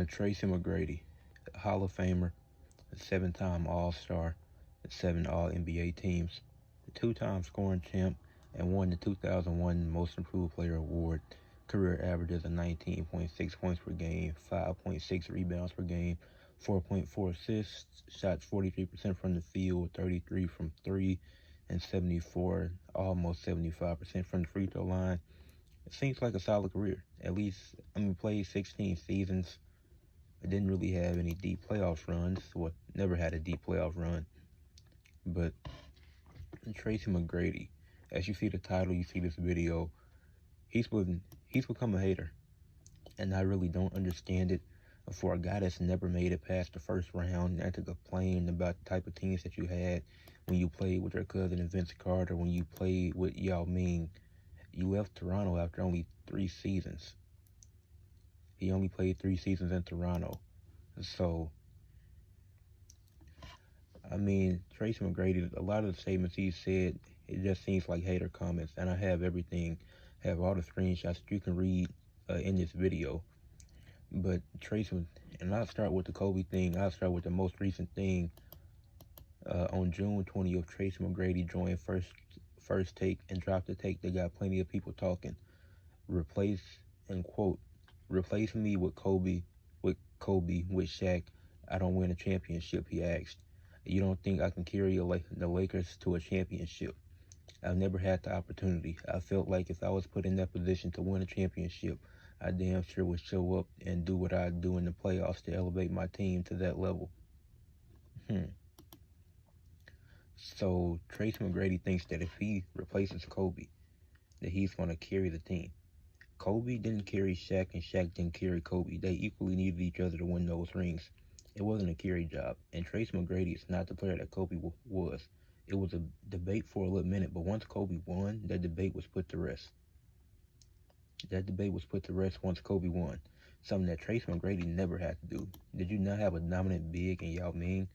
Tracy McGrady, a Hall of Famer, a 7-time All-Star, and 7 All-NBA teams, a 2-time scoring champ, and won the 2001 Most Improved Player Award. Career averages of 19.6 points per game, 5.6 rebounds per game, 4.4 assists, shots 43% from the field, 33 from 3, and 74, almost 75% from the free throw line. It seems like a solid career. At least, played 16 seasons. I didn't really have any deep playoff runs. Well, never had a deep playoff run. But Tracy McGrady, as you see the title, you see this video, he's become a hater. And I really don't understand it. For a guy that's never made it past the first round, and to complain about the type of teams that you had when you played with your cousin Vince Carter, when you played with Yao Ming, you left Toronto after only 3 seasons. He only played 3 seasons in Toronto. So, Tracy McGrady, a lot of the statements he said, it just seems like hater comments. And I have all the screenshots that you can read in this video. But Tracy, and I'll start with the Kobe thing. I'll start with the most recent thing. On June 20th, Tracy McGrady joined First Take and dropped a take that got plenty of people talking. Replace me with Kobe, with Shaq. I don't win a championship, he asked. You don't think I can carry the Lakers to a championship? I've never had the opportunity. I felt like if I was put in that position to win a championship, I damn sure would show up and do what I do in the playoffs to elevate my team to that level. So Tracy McGrady thinks that if he replaces Kobe, that he's going to carry the team. Kobe didn't carry Shaq, and Shaq didn't carry Kobe. They equally needed each other to win those rings. It wasn't a carry job, and Tracy McGrady is not the player that Kobe was. It was a debate for a little minute, but once Kobe won, that debate was put to rest. Once Kobe won, something that Tracy McGrady never had to do. Did you not have a dominant big in Yao Ming?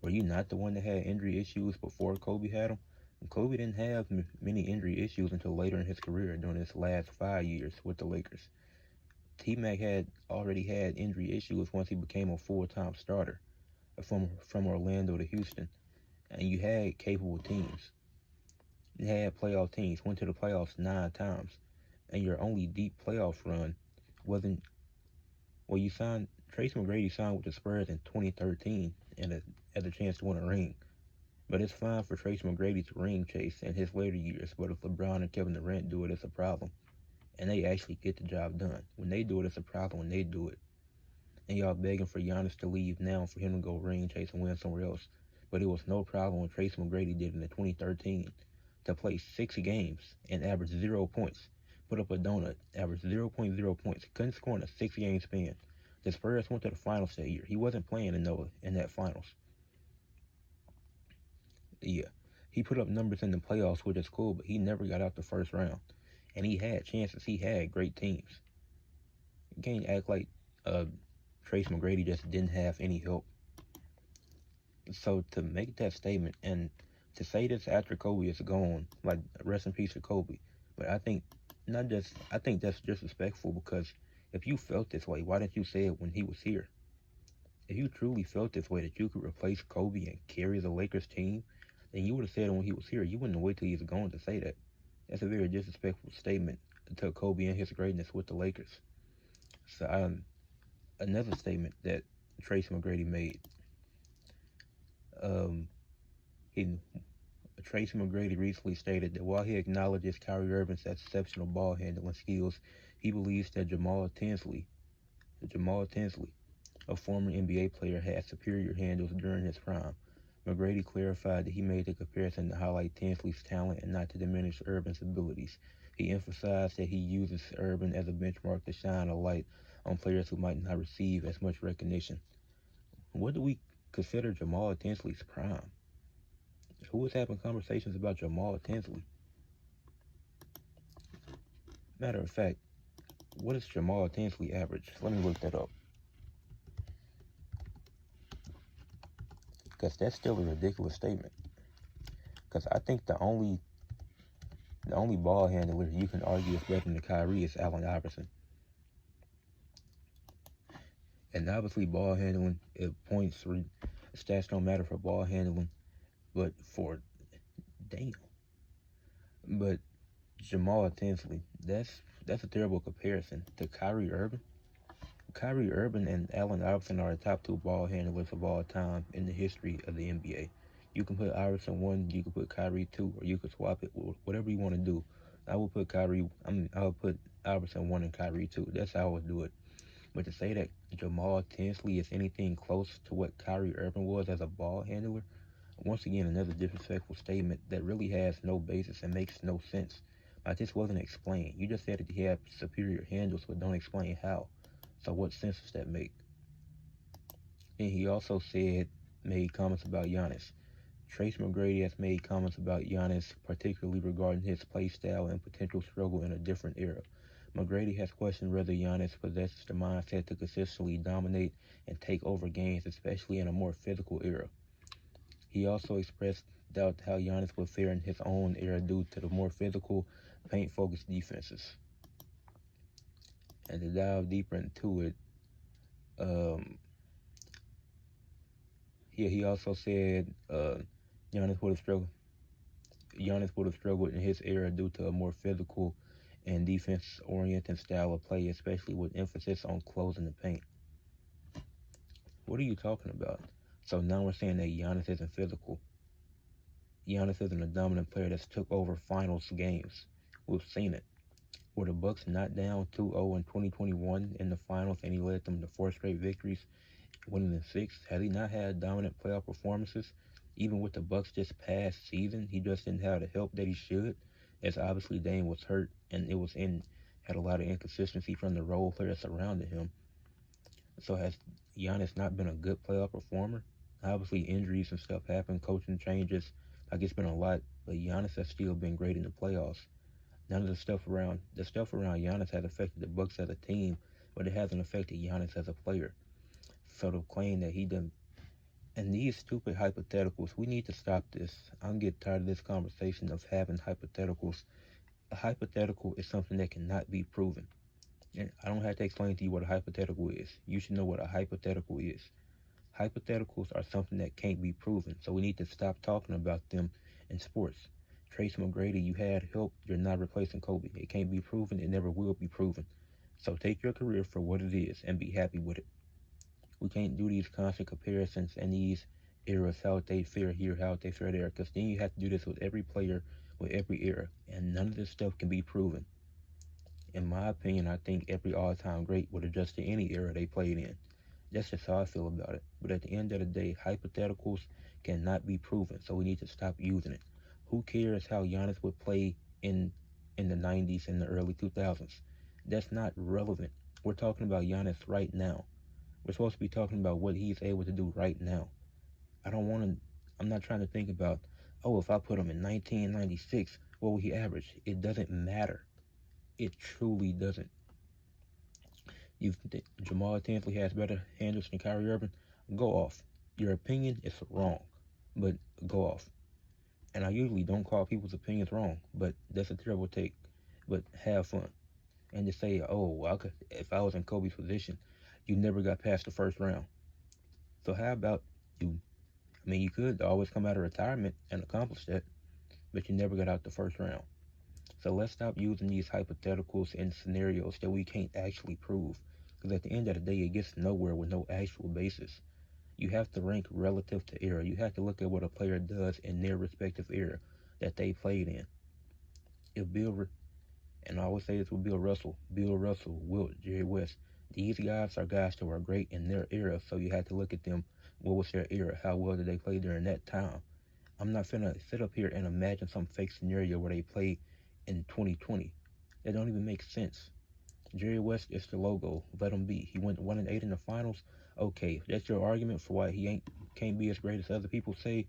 Were you not the one that had injury issues before Kobe had them? Kobe didn't have many injury issues until later in his career during his last 5 years with the Lakers. T-Mac had already had injury issues once he became a full-time starter from Orlando to Houston. And you had capable teams. You had playoff teams, went to the playoffs 9 times. And your only deep playoff run wasn't... Well, Tracy McGrady signed with the Spurs in 2013 and had a chance to win a ring. But it's fine for Tracy McGrady to ring chase in his later years, but if LeBron and Kevin Durant do it, it's a problem. And they actually get the job done. When they do it, it's a problem when they do it. And y'all begging for Giannis to leave now for him to go ring chase and win somewhere else. But it was no problem when Tracy McGrady did it in 2013 to play 6 games and average 0 points. Put up a donut, average 0.0 points. Couldn't score in a 6-game span. The Spurs went to the finals that year. He wasn't playing in that finals. Yeah, he put up numbers in the playoffs, which is cool, but he never got out the first round. And he had chances. He had great teams. You can't act like Tracy McGrady just didn't have any help. So to make that statement and to say this after Kobe is gone, like rest in peace to Kobe, but I think that's disrespectful, because if you felt this way, why didn't you say it when he was here? If you truly felt this way that you could replace Kobe and carry the Lakers team, then you would have said it when he was here. You wouldn't wait till he's gone to say that. That's a very disrespectful statement to Kobe and his greatness with the Lakers. So another statement that Tracy McGrady made. Tracy McGrady recently stated that while he acknowledges Kyrie Irving's exceptional ball handling skills, he believes that Jamal Tinsley, a former NBA player, had superior handles during his prime. McGrady clarified that he made the comparison to highlight Tinsley's talent and not to diminish Irving's abilities. He emphasized that he uses Irving as a benchmark to shine a light on players who might not receive as much recognition. What do we consider Jamal Tinsley's prime? Who was having conversations about Jamal Tinsley? Matter of fact, what is Jamal Tinsley average? Let me look that up. Because that's still a ridiculous statement. Because I think the only ball handler you can argue is better than Kyrie is Allen Iverson. And obviously, ball handling, stats don't matter for ball handling, but damn. But Jamal Tinsley, that's a terrible comparison to Kyrie Irving. Kyrie Irving and Allen Iverson are the top two ball handlers of all time in the history of the NBA. You can put Iverson one, you can put Kyrie two, or you can swap it, whatever you want to do. I would put I would put Iverson one and Kyrie two. That's how I would do it. But to say that Jamal Tinsley is anything close to what Kyrie Irving was as a ball handler, once again, another disrespectful statement that really has no basis and makes no sense. Like, this wasn't explained. You just said that he had superior handles, but don't explain how. So what sense does that make? And he also made comments about Giannis. Tracy McGrady has made comments about Giannis, particularly regarding his play style and potential struggle in a different era. McGrady has questioned whether Giannis possesses the mindset to consistently dominate and take over games, especially in a more physical era. He also expressed doubt how Giannis would fare in his own era due to the more physical, paint-focused defenses. And to dive deeper into it, he also said Giannis would have struggled. Giannis would have struggled in his era due to a more physical and defense-oriented style of play, especially with emphasis on closing the paint. What are you talking about? So now we're saying that Giannis isn't physical. Giannis isn't a dominant player that's took over finals games. We've seen it. Were the Bucks not down 2-0 in 2021 in the finals and he led them to 4 straight victories, winning in 6? Has he not had dominant playoff performances? Even with the Bucks this past season, he just didn't have the help that he should, as obviously Dame was hurt and had a lot of inconsistency from the role players surrounding him. So has Giannis not been a good playoff performer? Obviously injuries and stuff happen, coaching changes, like it's been a lot, but Giannis has still been great in the playoffs. None of the stuff around Giannis has affected the Bucks as a team, but it hasn't affected Giannis as a player. So to claim that he done, and these stupid hypotheticals, we need to stop this. I'm getting tired of this conversation of having hypotheticals. A hypothetical is something that cannot be proven. And I don't have to explain to you what a hypothetical is. You should know what a hypothetical is. Hypotheticals are something that can't be proven, so we need to stop talking about them in sports. Tracy McGrady, you had help, you're not replacing Kobe. It can't be proven, it never will be proven. So take your career for what it is and be happy with it. We can't do these constant comparisons and these eras, how they fare here, how they fare there, because then you have to do this with every player, with every era, and none of this stuff can be proven. In my opinion, I think every all-time great would adjust to any era they played in. That's just how I feel about it. But at the end of the day, hypotheticals cannot be proven, so we need to stop using it. Who cares how Giannis would play in the 90s and the early 2000s? That's not relevant. We're talking about Giannis right now. We're supposed to be talking about what he's able to do right now. I'm not trying to think about, oh, if I put him in 1996, what will he average? It doesn't matter. It truly doesn't. Jamal Tinsley has better handles than Kyrie Irving? Go off. Your opinion is wrong, but go off. And I usually don't call people's opinions wrong, but that's a terrible take. But have fun. And to say, oh, if I was in Kobe's position, you never got past the first round. So how about you? I mean, you could always come out of retirement and accomplish that, but you never got out the first round. So let's stop using these hypotheticals and scenarios that we can't actually prove. Because at the end of the day, it gets nowhere with no actual basis. You have to rank relative to era. You have to look at what a player does in their respective era that they played in. And I always say this with Bill Russell, Wilt, Jerry West. These guys are guys that were great in their era, so you have to look at them. What was their era? How well did they play during that time? I'm not finna sit up here and imagine some fake scenario where they play in 2020. That don't even make sense. Jerry West is the logo. Let him be. He went 1-8 in the finals. Okay, that's your argument for why he can't be as great as other people say.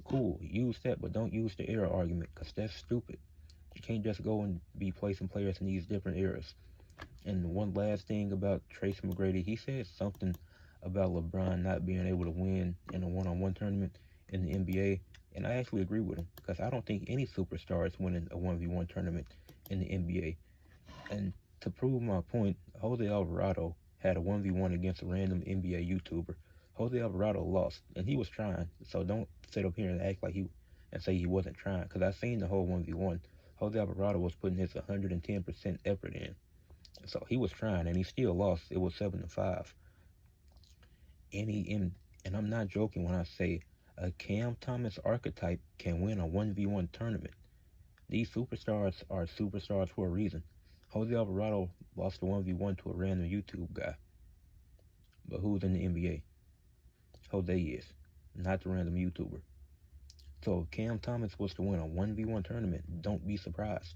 Cool, use that, but don't use the era argument, because that's stupid. You can't just go and be placing players in these different eras. And one last thing about Tracy McGrady, he said something about LeBron not being able to win in a one-on-one tournament in the NBA, and I actually agree with him, because I don't think any superstar is winning a 1v1 tournament in the NBA. And to prove my point, Jose Alvarado had a 1v1 against a random NBA YouTuber. Jose Alvarado lost, and he was trying. So don't sit up here and act like and say he wasn't trying, because I seen the whole 1v1. Jose Alvarado was putting his 110% effort in. So he was trying, and he still lost. It was 7-5. And I'm not joking when I say a Cam Thomas archetype can win a 1v1 tournament. These superstars are superstars for a reason. Jose Alvarado lost a 1v1 to a random YouTube guy. But who's in the NBA? Jose is, not the random YouTuber. So if Cam Thomas was to win a 1v1 tournament, don't be surprised.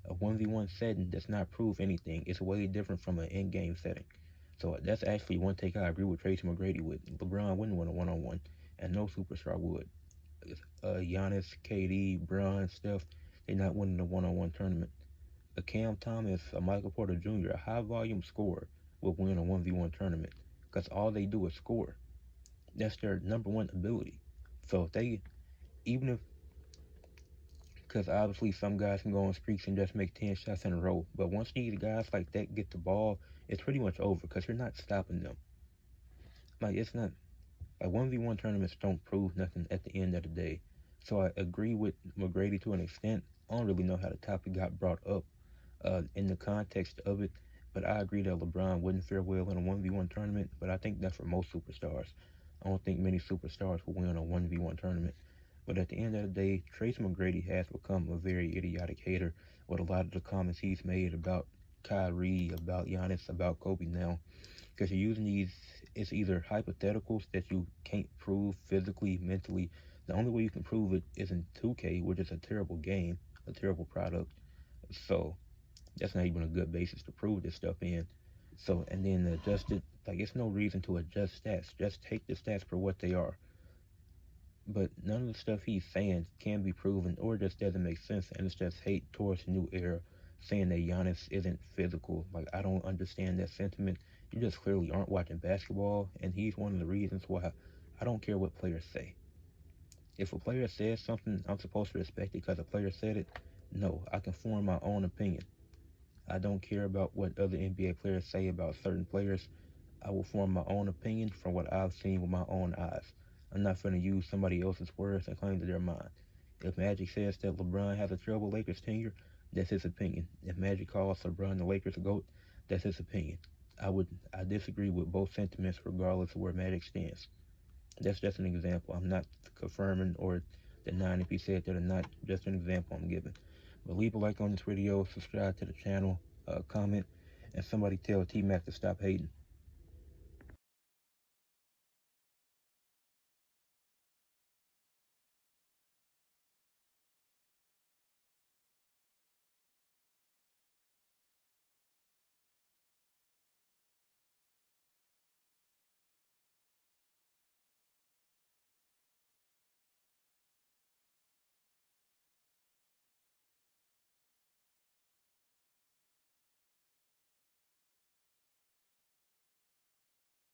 A 1v1 setting does not prove anything. It's way different from an in-game setting. So that's actually one take I agree with Tracy McGrady with. LeBron wouldn't win a one-on-one, and no superstar would. Giannis, KD, Bron, Steph, they're not winning a one-on-one tournament. A Cam Thomas, a Michael Porter Jr., a high-volume scorer will win a 1v1 tournament, because all they do is score. That's their number one ability. So if they, even if, because obviously some guys can go on streaks and just make 10 shots in a row, but once these guys like that get the ball, it's pretty much over, because you're not stopping them. Like, it's not, like 1v1 tournaments don't prove nothing at the end of the day. So I agree with McGrady to an extent. I don't really know how the topic got brought up in the context of it, but I agree that LeBron wouldn't fare well in a 1v1 tournament, but I think that's for most superstars. I don't think many superstars will win a 1v1 tournament. But at the end of the day, Tracy McGrady has become a very idiotic hater with a lot of the comments he's made about Kyrie, about Giannis, about Kobe now. Because you're using these, it's either hypotheticals that you can't prove physically, mentally. The only way you can prove it is in 2K, which is a terrible game, a terrible product. So that's not even a good basis to prove this stuff in. So, and then adjust it, like, it's no reason to adjust stats. Just take the stats for what they are. But none of the stuff he's saying can be proven, or just doesn't make sense, and it's just hate towards the new era, saying that Giannis isn't physical. Like, I don't understand that sentiment. You just clearly aren't watching basketball, and he's one of the reasons why I don't care what players say. If a player says something, I'm supposed to respect it because a player said it. No, I can form my own opinion. I don't care about what other NBA players say about certain players. I will form my own opinion from what I've seen with my own eyes. I'm not going to use somebody else's words and claim that they're mine. If Magic says that LeBron has a terrible Lakers tenure, that's his opinion. If Magic calls LeBron the Lakers GOAT, that's his opinion. I disagree with both sentiments regardless of where Magic stands. That's just an example. I'm not confirming or denying if he said that or not. Just an example I'm giving. But leave a like on this video, subscribe to the channel, comment, and somebody tell T-Mac to stop hating.